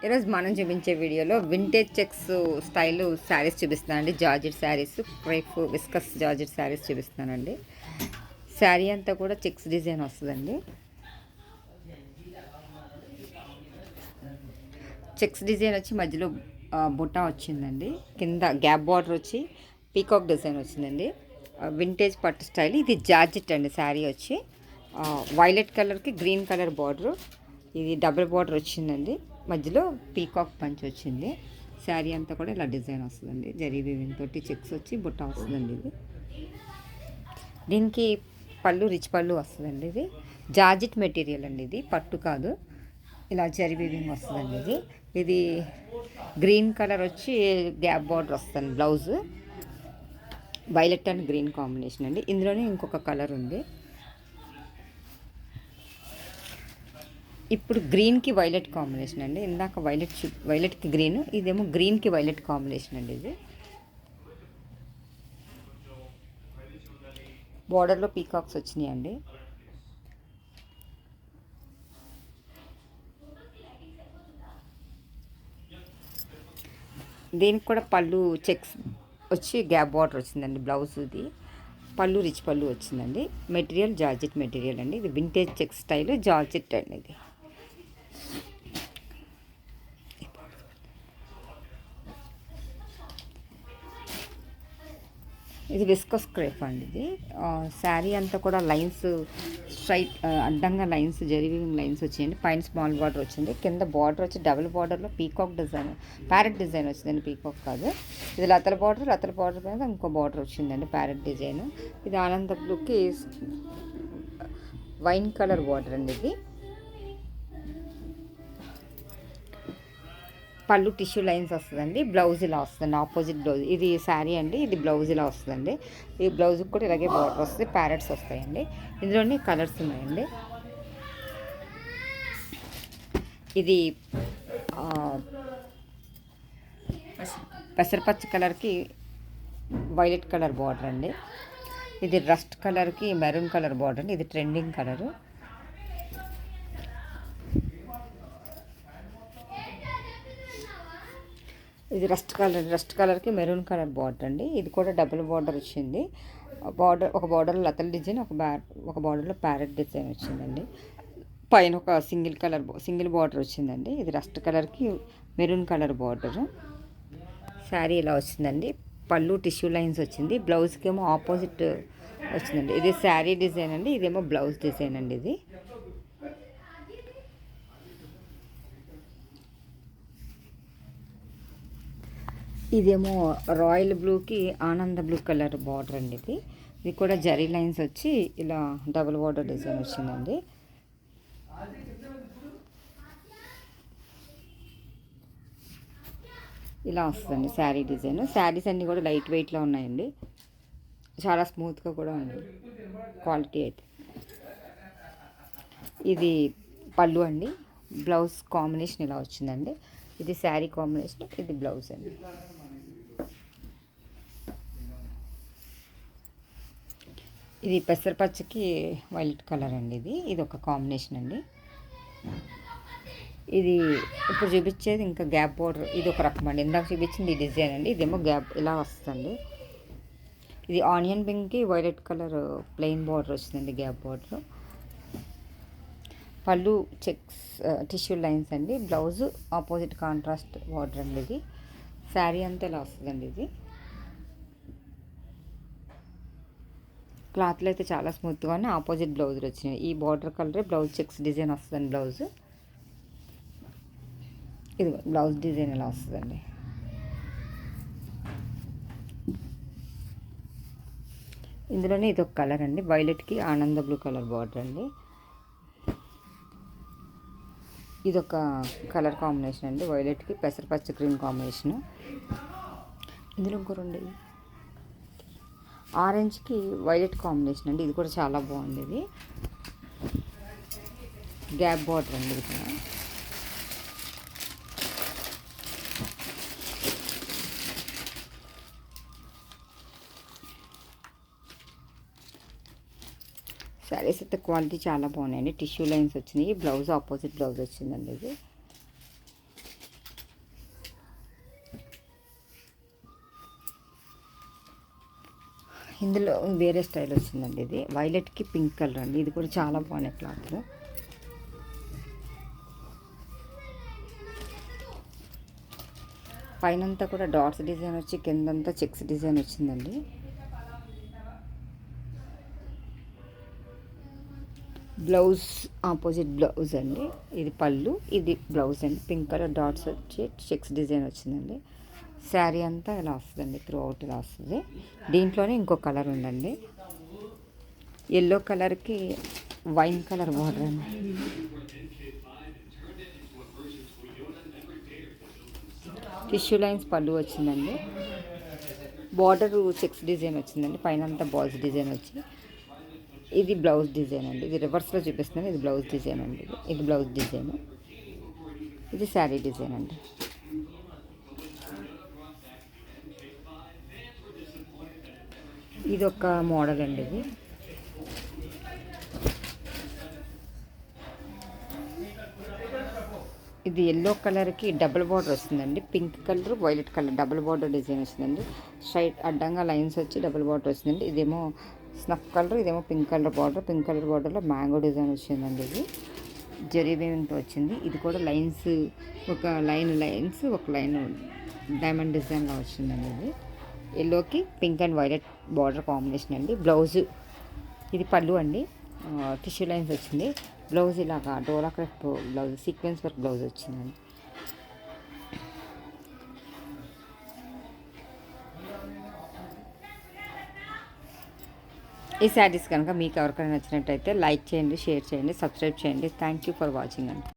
ఈరోజు మనం చూపించే వీడియోలో వింటేజ్ చెక్స్ స్టైల్ శారీస్ చూపిస్తున్నానండి. Georgette saris, crepe viscous georgette saris చూపిస్తున్నానండి. శారీ అంతా కూడా చెక్స్ డిజైన్ వస్తుందండి. చెక్స్ డిజైన్ వచ్చి మధ్యలో బుట్ట వచ్చిందండి. కింద గ్యాప్ బార్డర్ వచ్చి పీకాక్ డిజైన్ వచ్చిందండి. వింటేజ్ పట్టు స్టైల్. ఇది జార్జెట్ అండి. శారీ వచ్చి వైలెట్ కలర్కి గ్రీన్ కలర్ బార్డరు. ఇది డబుల్ బార్డర్ వచ్చిందండి. మధ్యలో పీకాక్ పంచ్ వచ్చింది. శారీ అంతా కూడా ఇలా డిజైన్ వస్తుందండి. జరీ వీవింగ్ తోటి చెక్స్ వచ్చి బుట్ట వస్తుందండి. ఇది దీనికి పళ్ళు రిచ్ పళ్ళు వస్తుందండి. ఇది జార్జెట్ మెటీరియల్ అండి. ఇది పట్టు కాదు. ఇలా జరీ వీవింగ్ వస్తుందండి. ఇది గ్రీన్ కలర్ వచ్చి గ్యాప్ బార్డర్ వస్తుంది. Blouse violet and green combination అండి. ఇందులోనే ఇంకొక కలర్ ఉంది. ఇప్పుడు గ్రీన్కి వైలెట్ కాంబినేషన్ అండి. ఇందాక వైలెట్కి గ్రీన్, ఇదేమో గ్రీన్కి వైలెట్ కాంబినేషన్ అండి. ఇది బార్డర్లో పీకాక్స్ వచ్చినాయండి. దీనికి కూడా పళ్ళు చెక్స్ వచ్చి గ్యాప్ బార్డర్ వచ్చిందండి. బ్లౌజ్ ఇది పళ్ళు రిచ్ పళ్ళు వచ్చిందండి. మెటీరియల్ జార్జెట్ మెటీరియల్ అండి. ఇది వింటేజ్ చెక్ స్టైల్ జార్జెట్ అండి. ఇది విస్కస్ క్రేప్ అండి. ఇది శారీ అంతా కూడా లైన్స్ స్ట్రైట్ అడ్డంగా లైన్స్ జరివింగ్ లైన్స్ వచ్చాయండి. పైన స్మాల్ బార్డర్ వచ్చింది. కింద బార్డర్ వచ్చి డబుల్ బార్డర్లో పీకాక్ డిజైన్, ప్యారెట్ డిజైన్ వచ్చిందండి. పీకాక్ కాదు, ఇది లతల బార్డర్ మీద ఇంకో బార్డర్ వచ్చిందండి. Parrot design. ఇది ఆనంద బ్లూకి వైన్ కలర్ బార్డర్ అండి. ఇది పళ్ళు టిష్యూ లైన్స్ వస్తుందండి. బ్లౌజ్ ఇలా వస్తుంది. Opposite blouse. ఇది శారీ అండి. ఇది బ్లౌజ్ ఇలా వస్తుందండి. ఈ బ్లౌజ్కి కూడా ఇలాగే బార్డర్ వస్తుంది. ప్యారెట్స్ వస్తాయండి. ఇందులోనే కలర్స్ ఉన్నాయండి. ఇది పెసరపచ్చ కలర్కి వైలెట్ కలర్ బార్డర్ అండి. ఇది రస్ట్ కలర్కి మెరూన్ కలర్ బార్డర్ అండి. ఇది ట్రెండింగ్ కలరు. ఇది రస్ట్ కలర్కి మెరూన్ కలర్ బార్డర్ అండి. ఇది కూడా డబుల్ బార్డర్ వచ్చింది. ఒక బార్డర్లో లతల డిజైన్, ఒక బార్డర్లో ప్యారెట్ డిజైన్ వచ్చిందండి. పైన ఒక సింగిల్ బార్డర్ వచ్చిందండి. ఇది రస్ట్ కలర్కి మెరూన్ కలర్ బార్డరు. శారీ ఇలా వచ్చిందండి. పళ్ళు టిష్యూ లైన్స్ వచ్చింది. బ్లౌజ్కి ఏమో ఆపోజిట్ వచ్చిందండి. ఇది శారీ డిజైన్ అండి. ఇదేమో బ్లౌజ్ డిజైన్ అండి. ఇదేమో రాయల్ బ్లూకి ఆనంద బ్లూ కలర్ బార్డర్ అండి. ఇది కూడా జరీ లైన్స్ వచ్చి ఇలా డబుల్ బార్డర్ డిజైన్ వచ్చిందండి. ఇలా వస్తుందండి శారీ డిజైన్. శారీస్ అన్నీ కూడా లైట్ వెయిట్లో ఉన్నాయండి. చాలా స్మూత్గా కూడా ఉంది క్వాలిటీ అయితే. ఇది పళ్ళు అండి. బ్లౌజ్ కాంబినేషన్ ఇలా వచ్చిందండి. ఇది శారీ కాంబినేషన్, ఇది బ్లౌజ్ అండి. ఇది పెసరపచ్చకి వైలెట్ కలర్ అండి. ఇది ఒక కాంబినేషన్ అండి. ఇది ఇప్పుడు చూపించేది ఇంకా గ్యాప్ బార్డర్. ఇది ఒక రకం అండి. ఇందాక చూపించింది ఈ డిజైన్ అండి. ఇదేమో గ్యాప్ ఇలా వస్తుంది. ఇది ఆనియన్ పింక్కి వైలెట్ కలర్ ప్లెయిన్ బార్డర్ వచ్చిందండి. Gap border. Pallu checks tissue lines అండి. బ్లౌజ్ ఆపోజిట్ కాంట్రాస్ట్ బార్డర్ అండి. ఇది శారీ అంతా ఇలా వస్తుందండి. ఇది క్లాత్లో అయితే చాలా స్మూత్గానే ఆపోజిట్ బ్లౌజులు వచ్చినాయి. ఈ బార్డర్ కలరే బ్లౌజ్ చెక్స్ డిజైన్ వస్తుందండి. ఇది బ్లౌజ్ డిజైన్ ఇలా వస్తుందండి. ఇందులోనే ఇది ఒక కలర్ అండి. వైలెట్కి ఆనంద బ్లూ కలర్ బార్డర్ అండి. ఇది ఒక కలర్ కాంబినేషన్ అండి. వైలెట్కి పెసరపచ్చ గ్రీన్ కాంబినేషను. ఇందులో ఇంకో రెండు ఆరెంజ్కి వైలెట్ కాంబినేషన్ అండి. ఇది కూడా చాలా బాగుంది. ఇది గ్యాప్ బార్డర్ అండి. ఇది కూడా శారీస్ అయితే క్వాలిటీ చాలా బాగున్నాయండి. టిష్యూ లైన్స్ వచ్చినాయి. బ్లౌజ్ ఆపోజిట్ బ్లౌజ్ వచ్చిందండి. ఇది ఇందులో వేరే స్టైల్ వచ్చిందండి. ఇది వైలెట్కి పింక్ కలర్ అండి. ఇది కూడా చాలా బాగున్నాయి క్లాత్లు. పైనంతా కూడా డాట్స్ డిజైన్ వచ్చి కిందంతా చెక్స్ డిజైన్ వచ్చిందండి. బ్లౌజ్ ఆపోజిట్ బ్లౌజ్ అండి. ఇది పళ్ళు, ఇది బ్లౌజ్ అండి. పింక్ కలర్ డాట్స్ వచ్చి చెక్స్ డిజైన్ వచ్చిందండి. శారీ అంతా ఇలా వస్తుందండి, త్రూ అవుట్ ఇలా వస్తుంది. దీంట్లోనే ఇంకో కలర్ ఉందండి, ఎల్లో కలర్కి వైన్ కలర్ బార్డర్ అండి. టిష్యూ లైన్స్ పళ్ళు వచ్చిందండి. బార్డర్ చెక్స్ డిజైన్ వచ్చిందండి. పైన అంతా బాల్స్ డిజైన్ వచ్చి, ఇది బ్లౌజ్ డిజైన్ అండి. ఇది రివర్స్లో చూపిస్తున్నాను. ఇది బ్లౌజ్ డిజైన్ అండి. ఇది బ్లౌజ్ డిజైన్, ఇది శారీ డిజైన్ అండి. ఇది ఒక మోడల్ అండి. ఇది ఎల్లో కలర్కి డబుల్ బార్డర్ వస్తుందండి. Pink colour violet colour double border design వస్తుందండి. స్ట్రైట్ అడ్డంగా లైన్స్ వచ్చి డబుల్ బార్డర్ వస్తుందండి. ఇదేమో స్నఫ్ కలర్, ఇదేమో pink colour border. Pink colour బార్డర్లో మ్యాంగో డిజైన్ వచ్చిందండి. ఇది జరీ వీవింగ్తో వచ్చింది. ఇది కూడా లైన్స్, ఒక లైన్స్ ఒక లైన్ డైమండ్ డిజైన్లో వచ్చిందండి. ఇది ఎల్లోకి pink and violet border combination అండి. బ్లౌజ్ ఇది పళ్ళు అండి. టిష్యూ లైన్స్ వచ్చింది. బ్లౌజ్ ఇలాగా డోలా craft blouse, sequence work blouse వచ్చిందండి. ఈ శారీస్ కనుక మీకు ఎవరికైనా నచ్చినట్టయితే లైక్ చేయండి, షేర్ చేయండి, సబ్స్క్రైబ్ చేయండి. థ్యాంక్ యూ ఫర్ వాచింగ్ అండి.